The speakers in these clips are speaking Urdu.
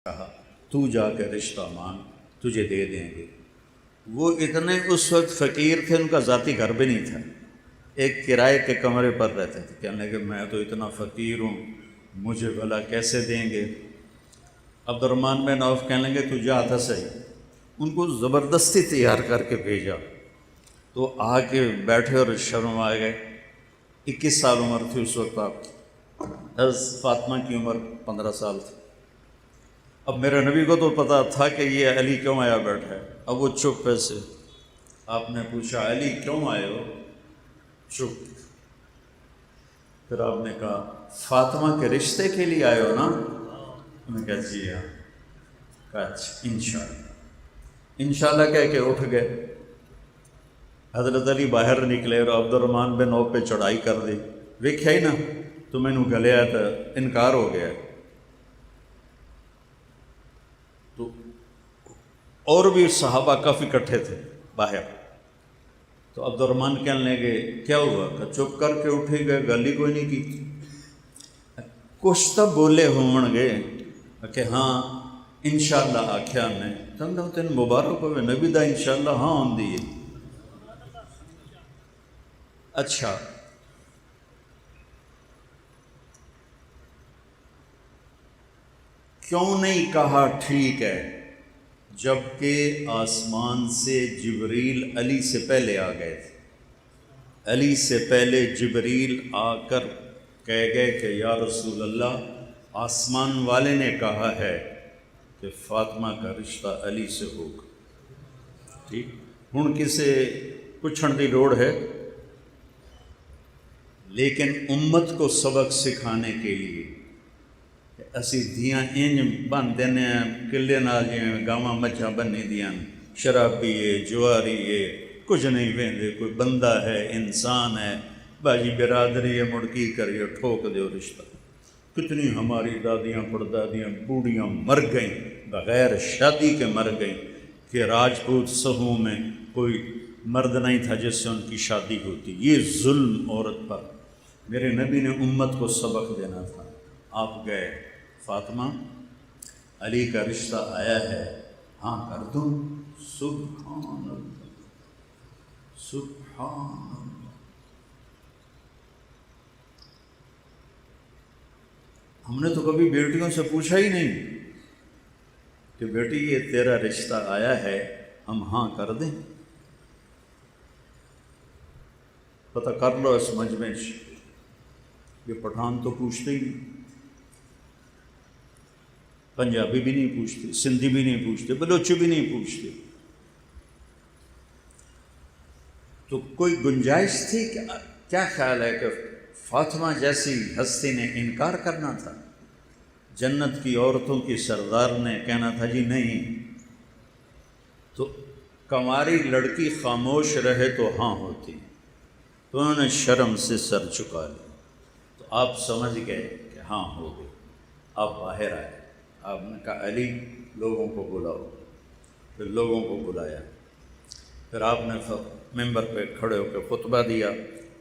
کہا تو جا کے رشتہ مانگ تجھے دے دیں گے۔ وہ اتنے اس وقت فقیر تھے، ان کا ذاتی گھر بھی نہیں تھا، ایک کرائے کے کمرے پر رہتے تھے۔ کہنے لگے میں تو اتنا فقیر ہوں، مجھے بھلا کیسے دیں گے؟ عبد الرحمن بن عوف کہنے لگے تو جا تھا صحیح۔ ان کو زبردستی تیار کر کے بھیجا تو آ کے بیٹھے اور شرما گئے۔ 21 سال عمر تھی اس وقت آپ کی، حضرت فاطمہ کی عمر 15 سال تھی۔ اب میرے نبی کو تو پتہ تھا کہ یہ علی کیوں آیا بیٹھا ہے، اب وہ چپ ایسے۔ آپ نے پوچھا علی کیوں آئے ہو؟ چپ۔ پھر آپ نے کہا فاطمہ کے رشتے کے لیے آئے ہو نا؟ انہوں نے کہا جی ہاں۔ کہا اچھا انشاءاللہ۔ انشاءاللہ کہہ کے اٹھ گئے۔ حضرت علی باہر نکلے اور عبد الرحمن بن عوف پہ چڑھائی کر دی۔ ویکھیا ہی نا تو مینوں گلیا تو انکار ہو گیا۔ تو اور بھی صحابہ کافی اکٹھے تھے باہر، تو عبد الرحمن کہنے لگے کیا ہوا؟ کہ چپ کر کے اٹھے گئے، گل ہی کوئی نہیں کی۔ کچھ تو بولے ہون گے کہ ہاں انشاءاللہ آکھیا نے تین مبارک ہوئے نبی دا انشاءاللہ ہاں ہوندی ہے۔ اچھا کیوں نہیں کہا ٹھیک ہے جبکہ آسمان سے جبریل علی سے پہلے آ گئے تھے؟ علی سے پہلے جبریل آ کر کہہ گئے کہ یا رسول اللہ آسمان والے نے کہا ہے کہ فاطمہ کا رشتہ علی سے ہوگا۔ ٹھیک، ہن کسے پوچھن دی لوڑ ہے، لیکن امت کو سبق سکھانے کے لیے کہ اسی دھیاں انج بن دینے کلے نال جویں گاواں مجھاں بنی دیاں، شرابی ہے جواری ہے کچھ نہیں ویندے، کوئی بندہ ہے انسان ہے، باجی برادری ہے مڑ کی کریے ٹھوک دیو رشتہ۔ کتنی ہماری دادیاں پردادیاں بوڑھیاں مر گئیں بغیر شادی کے مر گئیں کہ راجپوت صحوں میں کوئی مرد نہیں تھا جس سے ان کی شادی ہوتی۔ یہ ظلم عورت پر۔ میرے نبی نے امت کو سبق دینا تھا۔ آپ گئے فاطمہ علی کا رشتہ آیا ہے، ہاں کر دوں؟ سبحان اللہ سبحان اللہ۔ ہم نے تو کبھی بیٹیوں سے پوچھا ہی نہیں کہ بیٹی یہ تیرا رشتہ آیا ہے ہم ہاں کر دیں؟ پتہ کر لو اس مجمع سے، یہ پٹھان تو پوچھتے ہی نہیں، پنجابی بھی نہیں پوچھتے، سندھی بھی نہیں پوچھتے، بلوچی بھی نہیں پوچھتے۔ تو کوئی گنجائش تھی کہ کیا خیال ہے کہ فاطمہ جیسی ہستی نے انکار کرنا تھا؟ جنت کی عورتوں کی سردار نے کہنا تھا جی نہیں، تو کنواری لڑکی خاموش رہے تو ہاں ہوتی، تو انہوں نے شرم سے سر چکا لیا۔ تو آپ سمجھ گئے کہ ہاں ہو گئے۔ آپ باہر آئے، آپ نے کہا علی لوگوں کو بلاؤ۔ پھر لوگوں کو بلایا، پھر آپ نے ممبر پہ کھڑے ہو کے خطبہ دیا،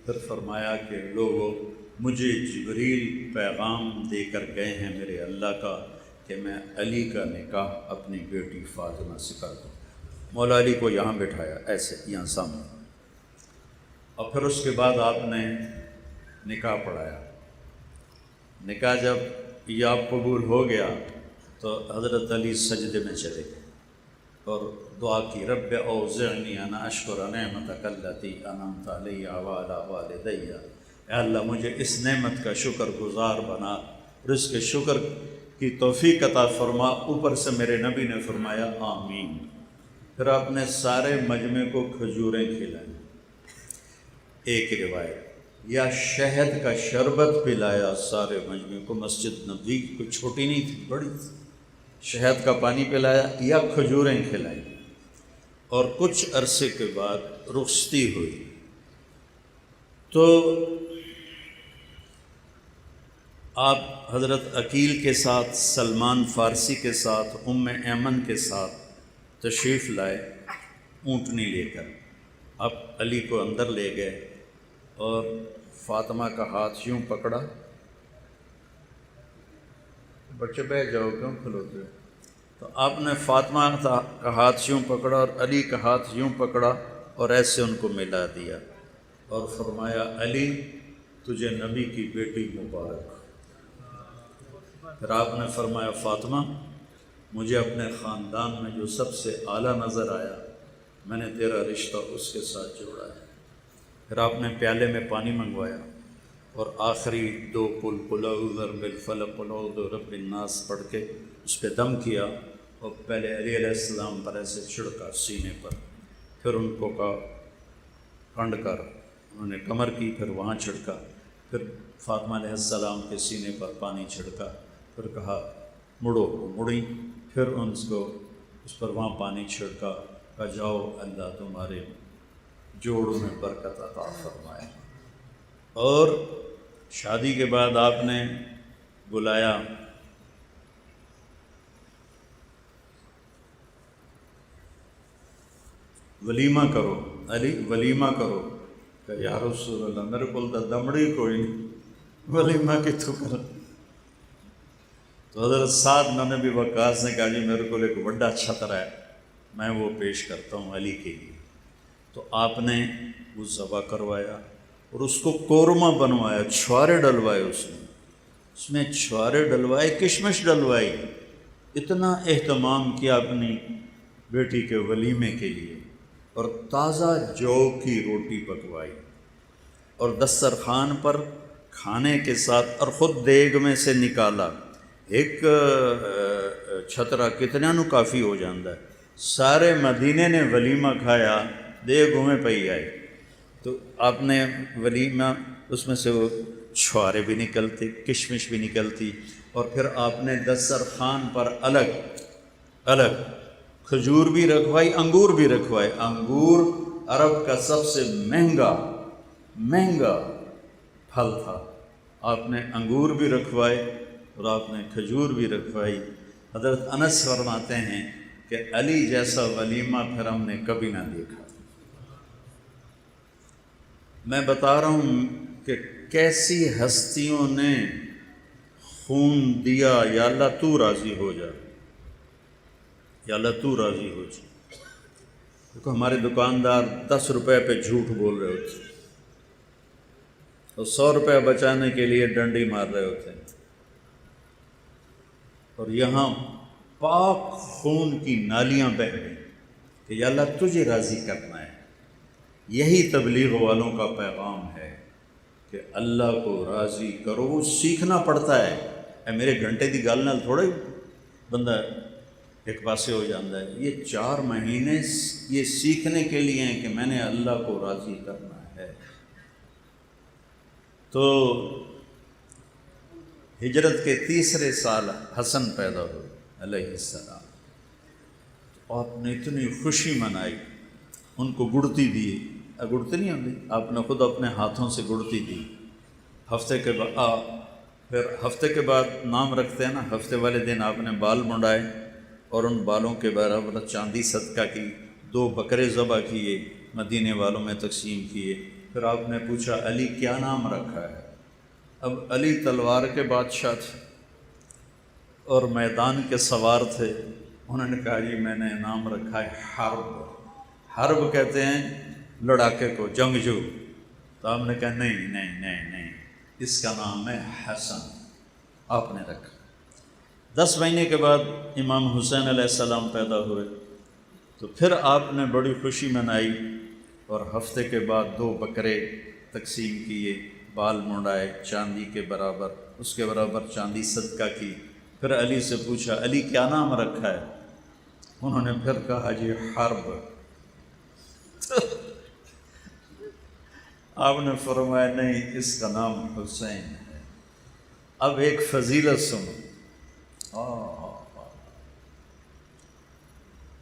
پھر فرمایا کہ لوگوں مجھے جبریل پیغام دے کر گئے ہیں میرے اللہ کا کہ میں علی کا نکاح اپنی بیٹی فاطمہ سے کر دوں۔ مولا علی کو یہاں بٹھایا ایسے یہاں سامنے، اور پھر اس کے بعد آپ نے نکاح پڑھایا۔ نکاح جب یہ آپ قبول ہو گیا تو حضرت علی سجدے میں چلے گئے اور دعا کی رب اوزعنی ان اشکر نعمتک التی انعمت علی وعلی والدی، اے اللہ مجھے اس نعمت کا شکر گزار بنا اور اس کے شکر کی توفیق عطا فرما۔ اوپر سے میرے نبی نے فرمایا آمین۔ پھر آپ نے سارے مجمع کو کھجوریں کھلائیں، ایک روایت یا شہد کا شربت پلایا سارے مجمع کو۔ مسجد نبوی کوئی چھوٹی نہیں تھی، بڑی تھی۔ شہد کا پانی پلایا یا کھجوریں کھلائیں، اور کچھ عرصے کے بعد رخصتی ہوئی تو آپ حضرت عقیل کے ساتھ، سلمان فارسی کے ساتھ، ام ایمن کے ساتھ تشریف لائے اونٹنی لے کر۔ آپ علی کو اندر لے گئے اور فاطمہ کا ہاتھ یوں پکڑا، بچے بیٹھ جاؤ کیوں کھلوتے ہو؟ تو آپ نے فاطمہ کا ہاتھ یوں پکڑا اور علی کا ہاتھ یوں پکڑا اور ایسے ان کو ملا دیا اور فرمایا علی تجھے نبی کی بیٹی مبارک۔ پھر آپ نے فرمایا فاطمہ مجھے اپنے خاندان میں جو سب سے اعلیٰ نظر آیا میں نے تیرا رشتہ اس کے ساتھ جوڑا ہے۔ پھر آپ نے پیالے میں پانی منگوایا اور آخری 2 قل اعوذ برب الفلق قل اعوذ برب الناس پڑھ کے اس پہ دم کیا اور پہلے علی علیہ السلام پر ایسے چھڑکا سینے پر، پھر ان کو کنڈ کر انہوں نے کمر کی، پھر وہاں چھڑکا، پھر فاطمہ علیہ السلام کے سینے پر پانی چھڑکا، پھر کہا مڑو، مڑی، پھر اس پر وہاں پانی چھڑکا، کہا جاؤ اللہ تمہارے جوڑوں میں برکت عطا فرمائے۔ اور شادی کے بعد آپ نے بلایا ولیمہ کرو علی، ولیمہ کرو، کہ یا رسول اللہ میرے کو تو دمڑی کوئی نہیں، ولیمہ کتوں کر۔ تو حضرت سعد بن ابی وقاص نے کہا جی میرے کو ایک بڑا چھتر ہے میں وہ پیش کرتا ہوں علی کے لیے۔ تو آپ نے وہ ذبح کروایا اور اس کو قورمہ بنوایا، چھوارے ڈلوائے، اس میں چھوارے ڈلوائے، کشمش ڈلوائی، اتنا اہتمام کیا اپنی بیٹی کے ولیمے کے لیے، اور تازہ جو کی روٹی پکوائی اور دسترخوان پر کھانے کے ساتھ، اور خود دیگ میں سے نکالا۔ ایک چھترا کتنا نو کافی ہو جاندہ ہے، سارے مدینے نے ولیمہ کھایا، دیگ میں پئی آئے۔ تو آپ نے ولیمہ اس میں سے وہ چھوارے بھی نکلتے، کشمش بھی نکلتی، اور پھر آپ نے دسترخوان پر الگ الگ کھجور بھی رکھوائی، انگور بھی رکھوائے۔ انگور عرب کا سب سے مہنگا پھل تھا، آپ نے انگور بھی رکھوائے اور آپ نے کھجور بھی رکھوائی۔ حضرت انس فرماتے ہیں کہ علی جیسا ولیمہ پھر ہم نے کبھی نہ دیکھا۔ میں بتا رہا ہوں کہ کیسی ہستیوں نے خون دیا، یا اللہ تو راضی ہو جا، یا اللہ تو راضی ہو جا۔ دیکھو ہمارے دکاندار 10 روپے پہ جھوٹ بول رہے ہوتے اور 100 روپے بچانے کے لیے ڈنڈی مار رہے ہوتے ہیں، اور یہاں پاک خون کی نالیاں بہہ گئیں کہ یا اللہ تجھے راضی کرنا ہے۔ یہی تبلیغ والوں کا پیغام ہے کہ اللہ کو راضی کرو۔ وہ سیکھنا پڑتا ہے، اے میرے گھنٹے دی گل نال تھوڑے بندہ ایک پاسے ہو جاتا ہے۔ یہ 4 مہینے یہ سیکھنے کے لیے ہیں کہ میں نے اللہ کو راضی کرنا ہے۔ تو ہجرت کے 3 سال حسن پیدا ہوئے علیہ السلام، آپ نے اتنی خوشی منائی، ان کو گڑتی دی، گڑتی نہیں ہوتی، آپ نے خود اپنے ہاتھوں سے گڑتی دی۔ پھر ہفتے کے بعد نام رکھتے ہیں نا، ہفتے والے دن آپ نے بال منڈائے اور ان بالوں کے برابر چاندی صدقہ کی، 2 بکرے ذبح کیے، مدینے والوں میں تقسیم کیے۔ پھر آپ نے پوچھا علی کیا نام رکھا ہے؟ اب علی تلوار کے بادشاہ تھے اور میدان کے سوار تھے، انہوں نے کہا جی میں نے نام رکھا ہے حرب۔ حرب کہتے ہیں لڑاکے کو، جنگجو۔ تو آپ نے کہا نہیں، اس کا نام ہے حسن، آپ نے رکھا۔ 10 مہینے کے بعد امام حسین علیہ السلام پیدا ہوئے، تو پھر آپ نے بڑی خوشی منائی اور ہفتے کے بعد 2 بکرے تقسیم کیے، بال منڈائے چاندی کے برابر، اس کے برابر چاندی صدقہ کی۔ پھر علی سے پوچھا علی کیا نام رکھا ہے؟ انہوں نے پھر کہا جی حرب۔ آپ نے فرمایا نہیں، اس کا نام حسین ہے۔ اب ایک فضیلت سنو،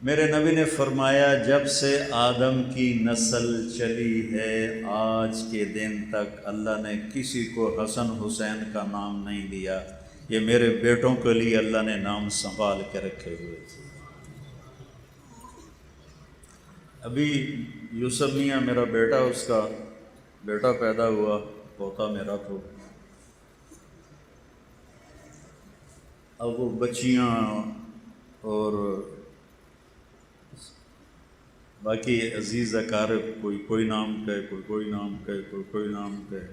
میرے نبی نے فرمایا جب سے آدم کی نسل چلی ہے آج کے دن تک اللہ نے کسی کو حسن حسین کا نام نہیں دیا، یہ میرے بیٹوں کے لیے اللہ نے نام سنبھال کے رکھے ہوئے تھے۔ ابھی یوسف میاں میرا بیٹا، اس کا بیٹا پیدا ہوا، پوتا میرا تو، اب وہ بچیاں اور باقی عزیز اقارب کوئی نام کہے، کوئی نام کہے، کوئی نام کہے.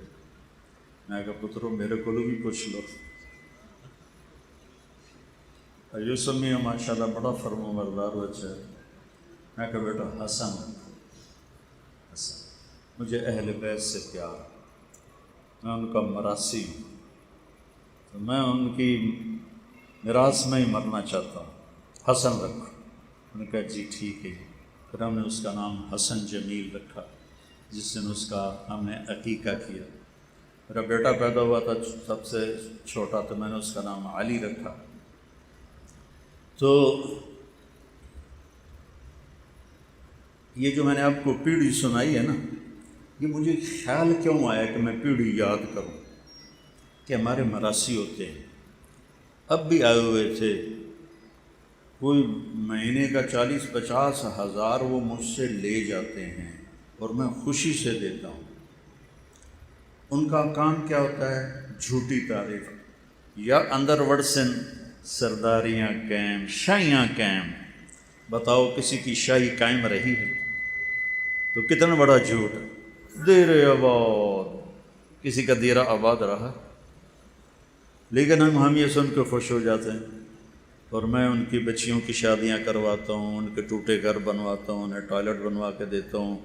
میں کہا پترو میرے کو بھی پوچھ لو. یوسف میاں ماشاء اللہ بڑا فرما بردار بچہ ہے. میں کہا بیٹا حسن مجھے اہل بیت سے پیار، میں ان کا مراثی ہوں، تو میں ان کی میراث میں ہی مرنا چاہتا ہوں، حسن رکھو. انہوں نے کہا جی ٹھیک ہے. پھر ہم نے اس کا نام حسن جمیل رکھا، جس دن اس کا ہم نے عقیقہ کیا. میرا بیٹا پیدا ہوا تھا سب سے چھوٹا، تو میں نے اس کا نام علی رکھا. تو یہ جو میں نے آپ کو پیڑھی سنائی ہے نا، یہ مجھے خیال کیوں آیا کہ میں پیڑھی یاد کروں کہ ہمارے مراثی ہوتے ہیں. اب بھی آئے ہوئے تھے، کوئی مہینے کا 40-50 ہزار وہ مجھ سے لے جاتے ہیں اور میں خوشی سے دیتا ہوں. ان کا کام کیا ہوتا ہے؟ جھوٹی تعریف یا اندر وڑسن سرداریاں قائم، شاہیاں قائم. بتاؤ کسی کی شاہی قائم رہی ہے تو کتنا بڑا جھوٹ. دیر آباد کسی کا دیرہ آباد رہا، لیکن ہم یہ سن کے خوش ہو جاتے ہیں. اور میں ان کی بچیوں کی شادیاں کرواتا ہوں، ان کے ٹوٹے گھر بنواتا ہوں، انہیں ٹوائلٹ بنوا کے دیتا ہوں،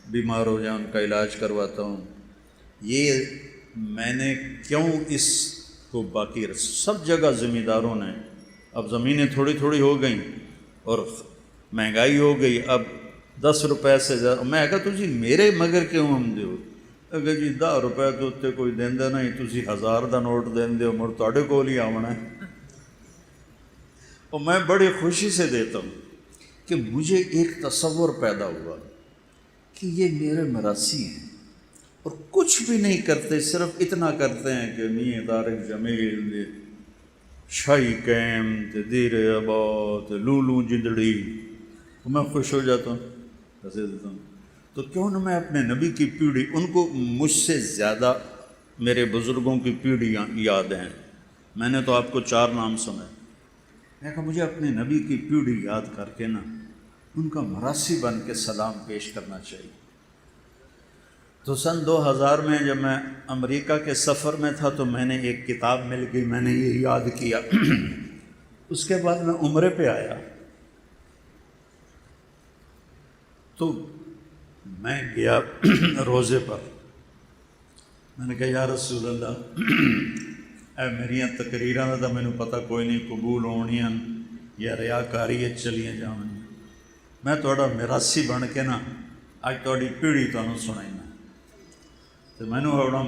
بیمار ہو جائیں ان کا علاج کرواتا ہوں. یہ میں نے کیوں اس کو باقی سب جگہ زمینداروں نے، اب زمینیں تھوڑی تھوڑی ہو گئیں اور مہنگائی ہو گئی. اب 10 روپے سے زیادہ میں کہا تجھی میرے مگر کیوں ہم دیو. اگر جی 10 روپے تو اتنے کوئی دیندے نہیں، تسی 1000 دا نوٹ دیندے ہو، مڑ تواڈے کول ہی آونا ہے. اور میں بڑی خوشی سے دیتا ہوں کہ مجھے ایک تصور پیدا ہوا کہ یہ میرے مراثی ہیں اور کچھ بھی نہیں کرتے، صرف اتنا کرتے ہیں کہ میاں طارق جمیل دے شاہی قائم تے دیر آباد لولو جندڑی. میں خوش ہو جاتا ہوں، پیسے دیتا ہوں. تو کیوں نہ میں اپنے نبی کی پیڑھی، ان کو مجھ سے زیادہ میرے بزرگوں کی پیڑھیاں یاد ہیں. میں نے تو آپ کو 4 نام سنا. میں کہا مجھے اپنے نبی کی پیڑھی یاد کر کے نا ان کا مراثی بن کے سلام پیش کرنا چاہیے. تو سن 2000 میں جب میں امریکہ کے سفر میں تھا تو میں نے ایک کتاب مل گئی، میں نے یہ یاد کیا. اس کے بعد میں عمرے پہ آیا تو میں گیا روزے پر. میں نے کہا یا رسول اللہ، اے میریاں تقریراں دا مینوں پتہ کوئی نہیں قبول ہونیاں یا ریاکاری چلیاں جاون. میں تہاڈا میراثی بن کے نا اج تہاڈی پیڑھی تانوں سنائینا. تو میں نے اپنا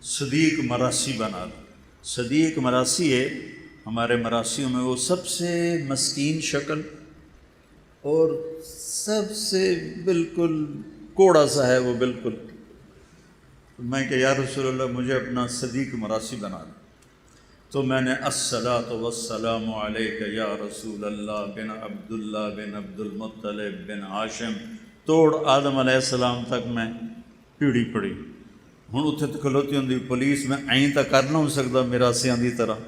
صدیق مراثی بنا. صدیق مراثی ہے ہمارے مراسیوں میں وہ سب سے مسکین شکل اور سب سے بالکل کوڑا سا ہے وہ بالکل. میں کہ یا رسول اللہ مجھے اپنا صدیق مراثی بنا دیں. تو میں نے الصلاۃ والسلام علیک یا رسول اللہ بن عبداللہ بن عبد المطلب بن ہاشم توڑ آدم علیہ السلام تک میں پیڑھی پڑھی. ہوں اتنے تو کھلوتی ہوں پولیس، میں این تو کر نہ ہو سکتا میراسیاں دی طرح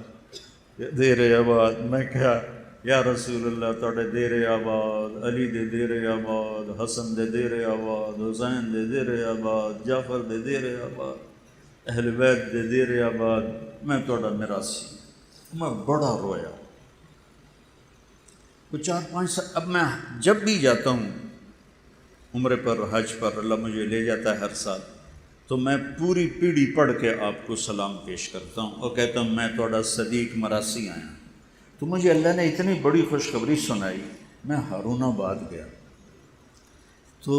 دیر آباد. میں کہا یا رسول اللہ تواڈے دیر آباد، علی دے دیر آباد، حسن دے دیر آباد، حسین دے دیر آباد، جعفر دے دیر آباد، اہل بیت دے دیر آباد، میں تواڈا میراثی. میں بڑا رویا. وہ 4-5 سال. اب میں جب بھی جاتا ہوں عمرے پر حج پر، اللہ مجھے لے جاتا ہے ہر سال، تو میں پوری پیڑھی پڑھ کے آپ کو سلام پیش کرتا ہوں اور کہتا ہوں میں تواڈا صدیق مراثی آیا. تو مجھے اللہ نے اتنی بڑی خوشخبری سنائی. میں ہارون آباد گیا تو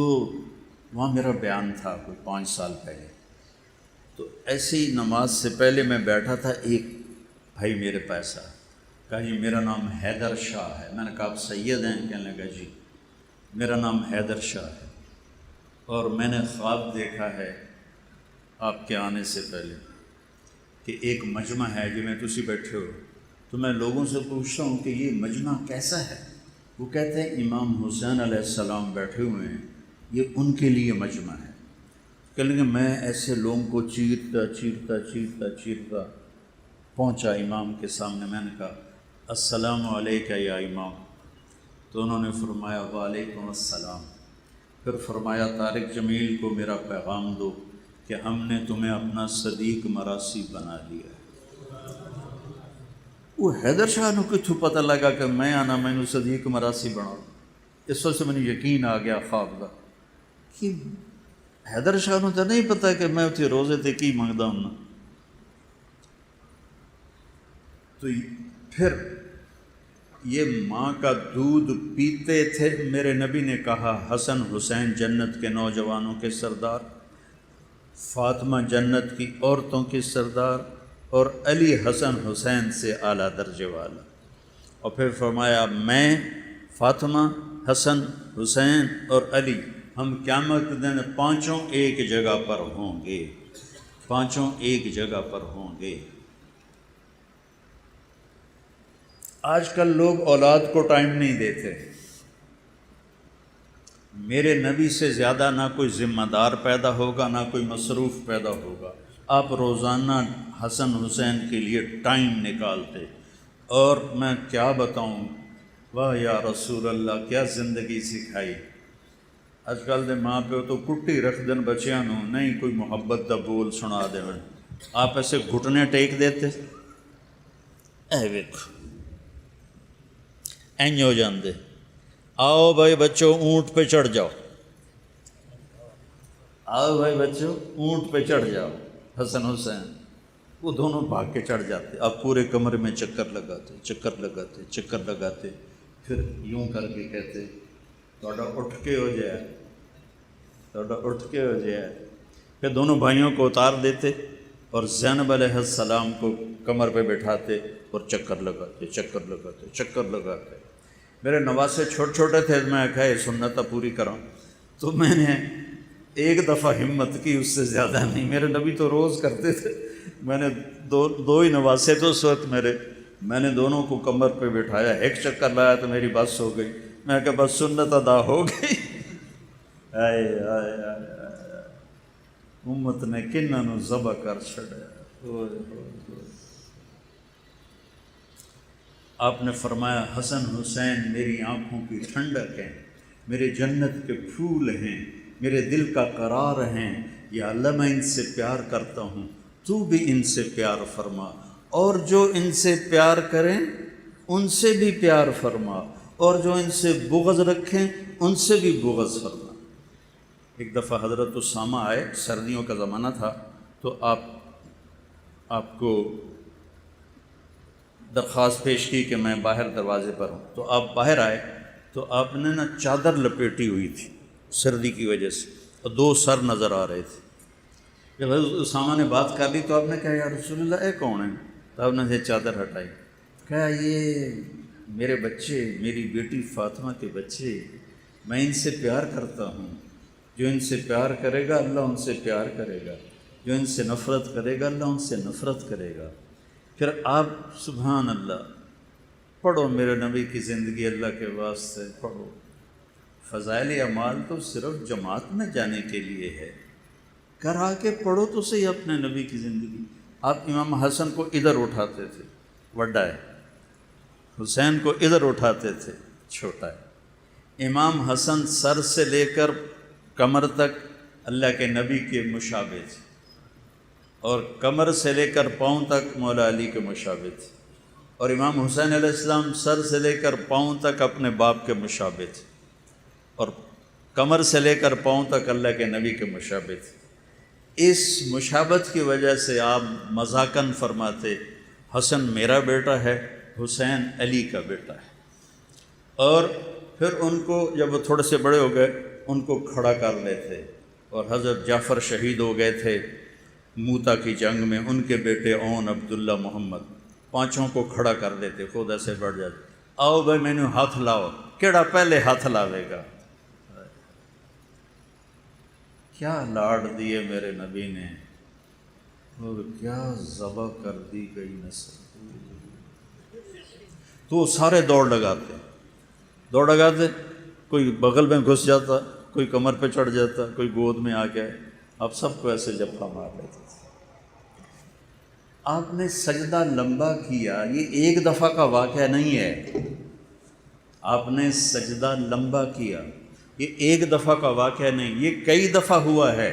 وہاں میرا بیان تھا کوئی 5 سال پہلے. تو ایسے ہی نماز سے پہلے میں بیٹھا تھا، ایک بھائی میرے پاس آیا، کہا جی میرا نام حیدر شاہ ہے. میں نے کہا آپ سید ہیں؟ کہنے لگا جی میرا نام حیدر شاہ ہے اور میں نے خواب دیکھا ہے آپ کے آنے سے پہلے کہ ایک مجمع ہے جی میں تسی بیٹھے ہو. تو میں لوگوں سے پوچھتا ہوں کہ یہ مجمع کیسا ہے؟ وہ کہتے ہیں امام حسین علیہ السلام بیٹھے ہوئے ہیں، یہ ان کے لیے مجمع ہے. کہنے لگے میں ایسے لوگوں کو چیرتا پہنچا امام کے سامنے. میں نے کہا السلام علیکہ یا امام. تو انہوں نے فرمایا وعلیکم السلام. پھر فرمایا طارق جمیل کو میرا پیغام دو کہ ہم نے تمہیں اپنا صدیق مراسی بنا لیا۔ وہ حیدر شاہ نو کتھوں پتہ لگا کہ میں آنا مینو صدیق مراسی بنا، اس وقت سے مجھے یقین آ گیا خواب دا کہ حیدر شاہ نو تو نہیں پتہ کہ میں اتنے روزے تے کی منگدا ہوں۔ تو پھر یہ ماں کا دودھ پیتے تھے۔ میرے نبی نے کہا حسن حسین جنت کے نوجوانوں کے سردار، فاطمہ جنت کی عورتوں کی سردار، اور علی حسن حسین سے اعلیٰ درجے والا۔ اور پھر فرمایا میں، فاطمہ، حسن، حسین اور علی، ہم قیامت دن پانچوں ایک جگہ پر ہوں گے، پانچوں ایک جگہ پر ہوں گے۔ آج کل لوگ اولاد کو ٹائم نہیں دیتے۔ میرے نبی سے زیادہ نہ کوئی ذمہ دار پیدا ہوگا، نہ کوئی مصروف پیدا ہوگا۔ آپ روزانہ حسن حسین کے لیے ٹائم نکالتے، اور میں کیا بتاؤں، واہ یا رسول اللہ کیا زندگی سکھائی۔ اج کل دے ماں پیو تو کٹی رکھ دن بچیاں نو، نہیں کوئی محبت دا بول سنا دے۔ آپ ایسے گھٹنے ٹیک دیتے، اے ویکھو این ہو جاندے، آؤ بھائی بچوں اونٹ پہ چڑھ جاؤ، آؤ بھائی بچوں اونٹ پہ چڑھ جاؤ۔ حسن حسین وہ دونوں بھاگ کے چڑھ جاتے، اب پورے کمرے میں چکر لگاتے، چکر لگاتے، چکر لگاتے، پھر یوں کر کے کہتے تھوڑا اٹھ کے ہو جائے، تھوڑا اٹھ کے ہو جائے۔ پھر دونوں بھائیوں کو اتار دیتے اور زینب علیہ السلام کو کمر پہ بٹھاتے اور چکر لگاتے، چکر لگاتے، چکر لگاتے۔ میرے نواسے چھوٹے چھوٹے تھے، میں کہا یہ سنت پوری کراؤں، تو میں نے ایک دفعہ ہمت کی، اس سے زیادہ نہیں۔ میرے نبی تو روز کرتے تھے، میں نے دو ہی نواسے تو اس وقت میرے، میں نے دونوں کو کمر پہ بٹھایا، ایک چکر لایا تو میری بس ہو گئی۔ میں کہا بس سنت ادا ہو گئی۔ آئے آئے آئے، امت نے کنہاں نو ذبح کر چھڑیا۔ آپ نے فرمایا حسن حسین میری آنکھوں کی ٹھنڈک ہیں، میرے جنت کے پھول ہیں، میرے دل کا قرار ہیں۔ یا اللہ میں ان سے پیار کرتا ہوں، تو بھی ان سے پیار فرما، اور جو ان سے پیار کریں ان سے بھی پیار فرما، اور جو ان سے بغض رکھیں ان سے بھی بغض فرما۔ ایک دفعہ حضرت اسامہ آئے، سردیوں کا زمانہ تھا، تو آپ کو درخواست پیش کی کہ میں باہر دروازے پر ہوں، تو آپ باہر آئے تو آپ نے نا چادر لپیٹی ہوئی تھی سردی کی وجہ سے، اور دو سر نظر آ رہے تھے۔ جب حضرت اسامہ نے بات کر لی تو آپ نے کہا یا رسول اللہ اے کون ہے؟ تو آپ نے یہ چادر ہٹائی، کہا یہ میرے بچے، میری بیٹی فاطمہ کے بچے، میں ان سے پیار کرتا ہوں۔ جو ان سے پیار کرے گا اللہ ان سے پیار کرے گا، جو ان سے نفرت کرے گا اللہ ان سے نفرت کرے گا۔ پھر آپ سبحان اللہ پڑھو میرے نبی کی زندگی، اللہ کے واسطے پڑھو۔ فضائل اعمال تو صرف جماعت میں جانے کے لیے ہے، کرا کے پڑھو تو صحیح اپنے نبی کی زندگی۔ آپ امام حسن کو ادھر اٹھاتے تھے، وڈا ہے، حسین کو ادھر اٹھاتے تھے، چھوٹا ہے۔ امام حسن سر سے لے کر کمر تک اللہ کے نبی کے مشابہ تھے، اور کمر سے لے کر پاؤں تک مولا علی کے مشابہ تھے، اور امام حسین علیہ السلام سر سے لے کر پاؤں تک اپنے باپ کے مشابہ تھے، اور کمر سے لے کر پاؤں تک اللہ کے نبی کے مشابہ تھے۔ اس مشابہت کی وجہ سے آپ مذاقاً فرماتے حسن میرا بیٹا ہے، حسین علی کا بیٹا ہے۔ اور پھر ان کو جب وہ تھوڑے سے بڑے ہو گئے ان کو کھڑا کر لیتے، اور حضرت جعفر شہید ہو گئے تھے موتا کی جنگ میں، ان کے بیٹے اون عبداللہ محمد، پانچوں کو کھڑا کر دیتے، خود ایسے بڑھ جاتے، آؤ بھائی مینوں ہاتھ لاؤ، کیڑا پہلے ہاتھ لاوے گا۔ کیا لاڑ دیے میرے نبی نے، اور کیا ذبح کر دی گئی نسل۔ تو سارے دوڑ لگاتے، کوئی بغل میں گھس جاتا، کوئی کمر پہ چڑھ جاتا، کوئی گود میں آ گیا، آپ سب کو ایسے جپا مار لیتے تھے۔ آپ نے سجدہ لمبا کیا، یہ ایک دفعہ کا واقعہ نہیں ہے، آپ نے سجدہ لمبا کیا، یہ ایک دفعہ کا واقعہ نہیں، یہ کئی دفعہ ہوا ہے۔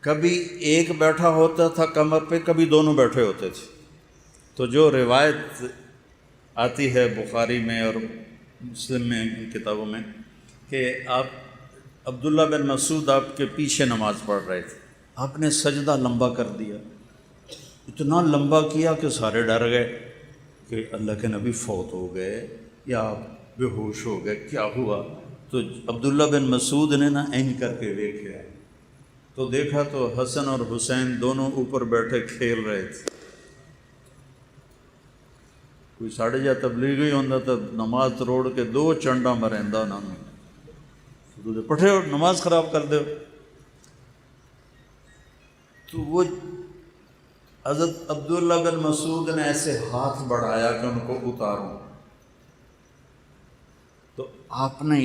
کبھی ایک بیٹھا ہوتا تھا کمر پہ، کبھی دونوں بیٹھے ہوتے تھے۔ تو جو روایت آتی ہے بخاری میں اور مسلم میں، ان کتابوں میں، کہ آپ عبداللہ بن مسعود آپ کے پیچھے نماز پڑھ رہے تھے، آپ نے سجدہ لمبا کر دیا، اتنا لمبا کیا کہ سارے ڈر گئے کہ اللہ کے نبی فوت ہو گئے یا آپ بے ہوش ہو گئے، کیا ہوا؟ تو عبداللہ بن مسعود نے نا این کر کے دیکھا، تو دیکھا تو حسن اور حسین دونوں اوپر بیٹھے کھیل رہے تھے۔ کوئی ساڑھے جا تبلیغی ہوتا تو نماز روڑ کے دو چنڈا مریندا انہوں نے، پٹھے ہو نماز خراب کر دو۔ تو وہ حضرت عبداللہ بن مسعود نے ایسے ہاتھ بڑھایا کہ ان کو اتاروں، تو آپ نے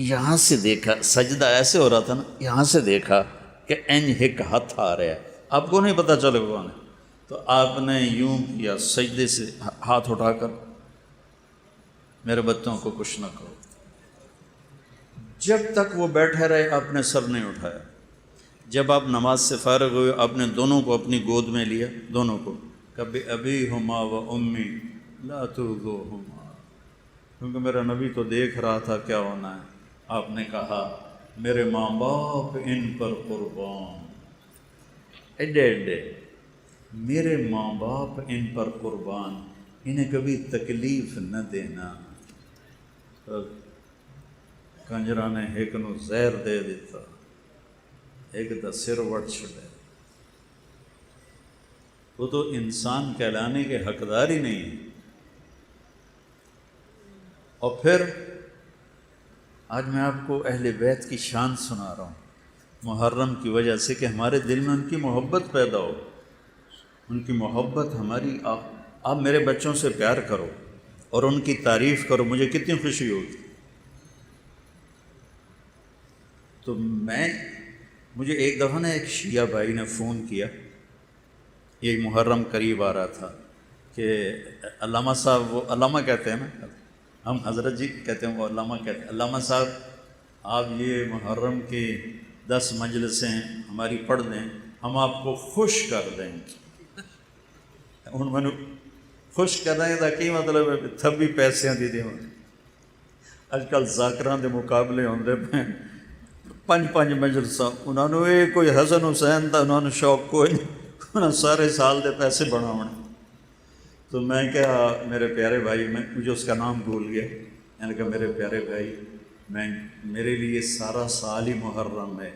یہاں سے دیکھا، سجدہ ایسے ہو رہا تھا نا، یہاں سے دیکھا کہ ایک ہاتھ آ رہا ہے، آپ کو نہیں پتہ چلے کون ہے، تو آپ نے یوں کیا سجدے سے ہاتھ اٹھا کر، میرے بچوں کو کچھ نہ کرو۔ جب تک وہ بیٹھے رہے آپ نے سر نہیں اٹھایا۔ جب آپ نماز سے فارغ ہوئے آپ نے دونوں کو اپنی گود میں لیا، دونوں کو، کبھی ابی ہما و امی لا ترضوہما، کیونکہ میرا نبی تو دیکھ رہا تھا کیا ہونا ہے۔ آپ نے کہا میرے ماں باپ ان پر قربان، ایڈے ایڈے، میرے ماں باپ ان پر قربان، انہیں کبھی تکلیف نہ دینا۔ کنجرا نے ایک نو زہر دے دیتا، ایک دا سر وڑ چھڑے، وہ تو انسان کہلانے کے حقدار ہی نہیں ہے۔ اور پھر آج میں آپ کو اہل بیت کی شان سنا رہا ہوں، محرم کی وجہ سے کہ ہمارے دل میں ان کی محبت پیدا ہو، ان کی محبت ہماری۔ آپ میرے بچوں سے پیار کرو اور ان کی تعریف کرو، مجھے کتنی خوشی ہوگی۔ تو مجھے ایک دفعہ نا ایک شیعہ بھائی نے فون کیا، یہ محرم قریب آ رہا تھا، کہ علامہ صاحب، وہ علامہ کہتے ہیں نا، ہم حضرت جی کہتے ہیں، وہ علامہ کہتے ہیں، علامہ صاحب آپ یہ محرم کی 10 مجلسیں ہماری پڑھ دیں، ہم آپ کو خوش کر دیں گے۔ ہوں میں خوش کرنے کا کی مطلب ہے تھبی پیسے دی دیں۔ اج کل ذاکراں دے مقابلے ہوندے پے، 5 مجلساں، انہوں نے یہ کوئی حسن حسین دا انہوں نے شوق کوئی نہیں، انہوں نے سارے سال دے پیسے بناونے۔ تو میں کہا میرے پیارے بھائی، مجھے اس کا نام بھول گیا، میں نے کہا میرے پیارے بھائی، میرے لیے سارا سال ہی محرم ہے،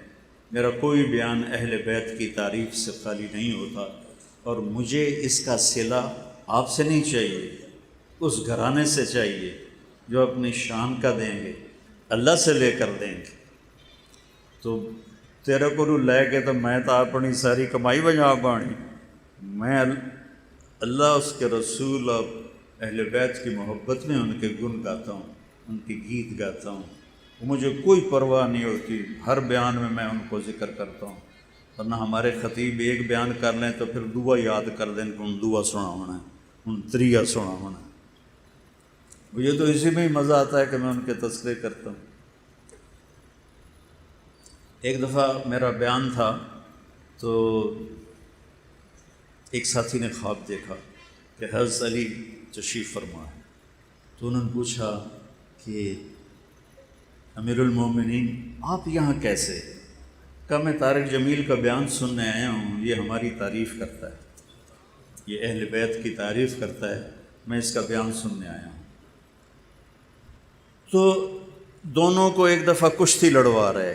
میرا کوئی بیان اہل بیت کی تعریف سے خالی نہیں ہوتا، اور مجھے اس کا صلہ آپ سے نہیں چاہیے، اس گھرانے سے چاہیے جو اپنی شان کا دیں گے، اللہ سے لے کر دیں گے۔ تو تیرے کو لے کے تو میں تو اپنی ساری کمائی بجا پانی، میں اللہ، اس کے رسول اور اہل بیت کی محبت میں ان کے گن گاتا ہوں، ان کی گیت گاتا ہوں، مجھے کوئی پرواہ نہیں ہوتی، ہر بیان میں ان کو ذکر کرتا ہوں۔ ورنہ ہمارے خطیب ایک بیان کر لیں تو پھر دعا یاد کر دیں کہ ان دعا سنا ہونا ہے، ان تریہ سنا ہونا ہے۔ مجھے تو اسی میں ہی مزہ آتا ہے کہ میں ان کے تذکرے کرتا ہوں۔ ایک دفعہ میرا بیان تھا تو ایک ساتھی نے خواب دیکھا کہ حضرت علی تشریف فرما ہے، تو انہوں نے پوچھا کہ امیر المومنین آپ یہاں کیسے؟ کہا میں طارق جمیل کا بیان سننے آیا ہوں، یہ ہماری تعریف کرتا ہے، یہ اہل بیت کی تعریف کرتا ہے، میں اس کا بیان سننے آیا ہوں۔ تو دونوں کو ایک دفعہ کشتی لڑوا رہے،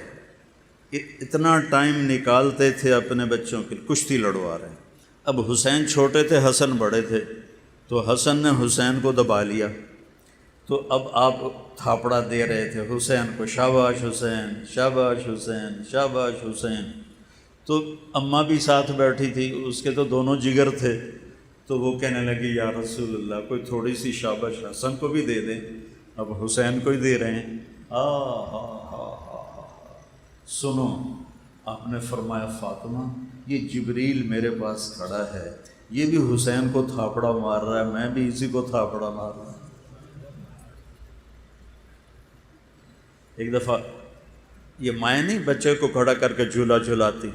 اتنا ٹائم نکالتے تھے اپنے بچوں کے، کشتی لڑوا رہے۔ اب حسین چھوٹے تھے، حسن بڑے تھے، تو حسن نے حسین کو دبا لیا، تو اب آپ تھاپڑا دے رہے تھے حسین کو، شاباش حسین، شاباش حسین، شاباش حسین۔ تو اماں بھی ساتھ بیٹھی تھی، اس کے تو دونوں جگر تھے، تو وہ کہنے لگی یا رسول اللہ کوئی تھوڑی سی شاباش حسن کو بھی دے دیں، اب حسین کو ہی دے رہے ہیں۔ سنو، آپ نے فرمایا فاطمہ یہ جبریل میرے پاس کھڑا ہے، یہ بھی حسین کو تھاپڑا مار رہا ہے، میں بھی اسی کو تھاپڑا مار رہا ہوں۔ ایک دفعہ یہ مائیں نہیں بچے کو کھڑا کر کے جھولا جھلاتی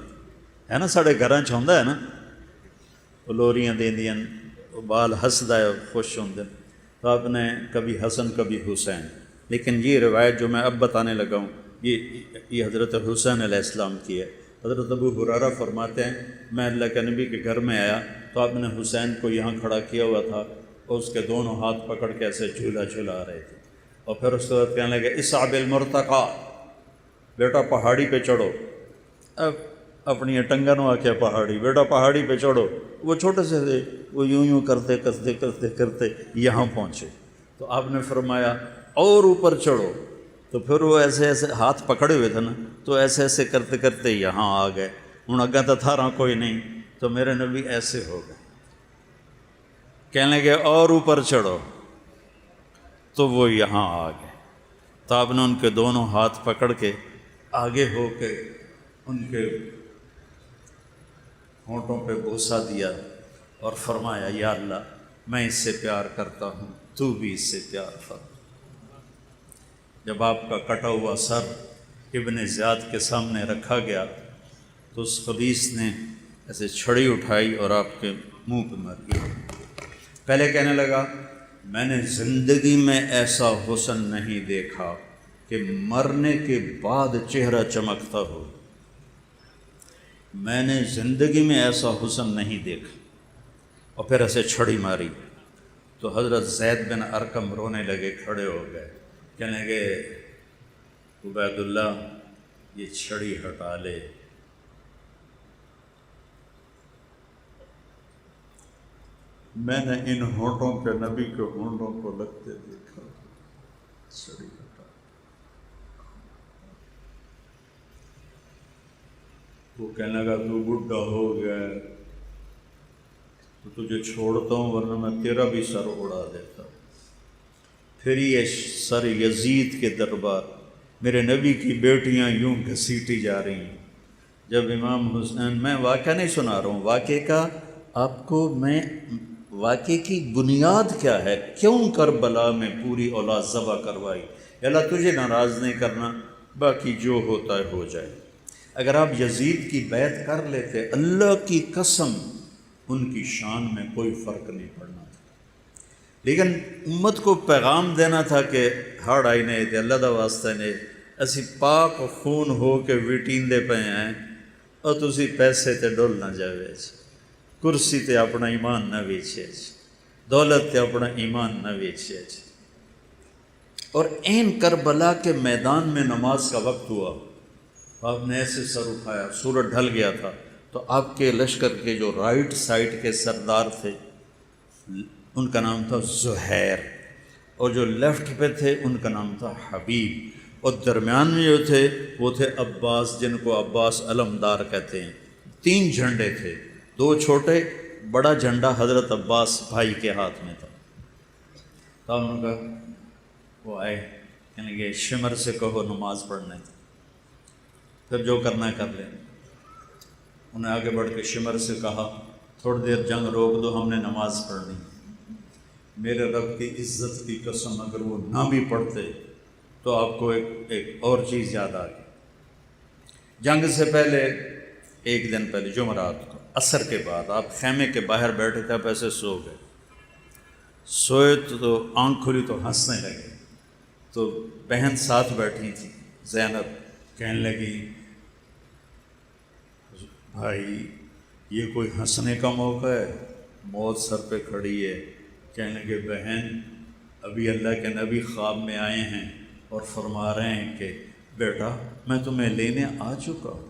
ہے نا، ساڑے گھراں چ ہوندا ہے نا، وہ لوریاں دیندیاں، وہ بال ہسدا ہے، خوش ہوندے، تو آپ نے کبھی حسن کبھی حسین، لیکن یہ روایت جو میں اب بتانے لگا ہوں یہ حضرت حسین علیہ السلام کی ہے۔ حضرت ابو ہریرہ فرماتے ہیں میں اللہ کے نبی کے گھر میں آیا تو آپ نے حسین کو یہاں کھڑا کیا ہوا تھا اور اس کے دونوں ہاتھ پکڑ کے ایسے جھولا جھلا رہے تھے، اور پھر اس کے بعد کہنے لگے اصعب المرتقى، بیٹا پہاڑی پہ چڑھو۔ اب اپنی ٹنگنوں آکھیا پہاڑی، بیٹا پہاڑی پہ چڑھو۔ وہ چھوٹے سے تھے، وہ یوں کرتے کرتے کرتے کرتے یہاں پہنچے، تو آپ نے فرمایا اور اوپر چڑھو، تو پھر وہ ایسے ایسے ہاتھ پکڑے ہوئے تھے نا، تو ایسے ایسے کرتے کرتے یہاں آ گئے۔ ہوں اگاں تو تھا رہا کوئی نہیں، تو میرے نبی ایسے ہو گئے، کہنے لگے اور اوپر چڑھو، تو وہ یہاں آ گئے، تو آپ نے ان کے دونوں ہاتھ پکڑ کے آگے ہو کے ان کے ہونٹوں پہ بوسہ دیا اور فرمایا یا اللہ میں اس سے پیار کرتا ہوں، تو بھی اس سے پیار فرما۔ جب آپ کا کٹا ہوا سر ابن زیاد کے سامنے رکھا گیا تو اس خبیث نے ایسے چھڑی اٹھائی اور آپ کے منہ پہ ماری۔ پہلے کہنے لگا میں نے زندگی میں ایسا حسن نہیں دیکھا کہ مرنے کے بعد چہرہ چمکتا ہو، میں نے زندگی میں ایسا حسن نہیں دیکھا، اور پھر ایسے چھڑی ماری تو حضرت زید بن ارقم رونے لگے، کھڑے ہو گئے، کہنے لگے عبید اللہ یہ چھڑی ہٹا لے۔ میں نے ان ہونٹوں پہ نبی کے ہونٹوں کو لگتے دیکھا، چھڑی ہٹا۔ وہ کہنے لگا تو بڈھا ہو گیا ہے تو تجھے چھوڑتا ہوں ورنہ میں تیرا بھی سر اڑا دیتا۔ پھر یہ سر یزید کے دربار، میرے نبی کی بیٹیاں یوں گھسیٹی جا رہی ہیں۔ جب امام حسین، میں واقعہ نہیں سنا رہا ہوں، واقعے کا آپ کو میں واقعے کی بنیاد کیا ہے، کیوں کربلا میں پوری اولاد ذبح کروائی۔ اللہ تجھے ناراض نہیں کرنا، باقی جو ہوتا ہے ہو جائے۔ اگر آپ یزید کی بیعت کر لیتے، اللہ کی قسم ان کی شان میں کوئی فرق نہیں پڑنا تھا، لیکن امت کو پیغام دینا تھا کہ ہڑ آئی نہیں تھے، اللہ دا واسطہ نہیں، اسی پاک خون ہو کے ویٹیندے پہ ہیں، اور تسی پیسے تے ڈول نہ جاوے، کرسی تے اپنا ایمان نہ ویچے، دولت تے اپنا ایمان نہ ویچے۔ اور این کربلا کے میدان میں نماز کا وقت ہوا، آپ نے ایسے سر اٹھایا، سورج ڈھل گیا تھا، تو آپ کے لشکر کے جو رائٹ سائڈ کے سردار تھے ان کا نام تھا زہیر، اور جو لیفٹ پہ تھے ان کا نام تھا حبیب، اور درمیان میں جو تھے وہ تھے عباس، جن کو عباس علمدار کہتے ہیں۔ 3 جھنڈے تھے، 2 چھوٹے، بڑا جھنڈا حضرت عباس بھائی کے ہاتھ میں تھا۔ تو انہوں نے کہا، وہ آئے، کہنے لگے شمر سے کہو نماز پڑھنے تھی، پھر جو کرنا ہے کر لیں۔ انہیں آگے بڑھ کے شمر سے کہا تھوڑی دیر جنگ روک دو، ہم نے نماز پڑھنی۔ میرے رب کی عزت کی قسم اگر وہ نہ بھی پڑھتے تو آپ کو ایک اور چیز یاد آ گئی۔ جنگ سے پہلے 1 دن پہلے جمعرات کو عصر کے بعد آپ خیمے کے باہر بیٹھے تھے، آپ ایسے سو گئے، سوئے تو آنکھ کھلی تو ہنسنے لگے، تو بہن ساتھ بیٹھی تھی زینب، کہنے لگی بھائی یہ کوئی ہنسنے کا موقع ہے، موت سر پہ کھڑی ہے۔ کہنے لگے بہن ابھی اللہ کے نبی خواب میں آئے ہیں اور فرما رہے ہیں کہ بیٹا میں تمہیں لینے آ چکا ہوں۔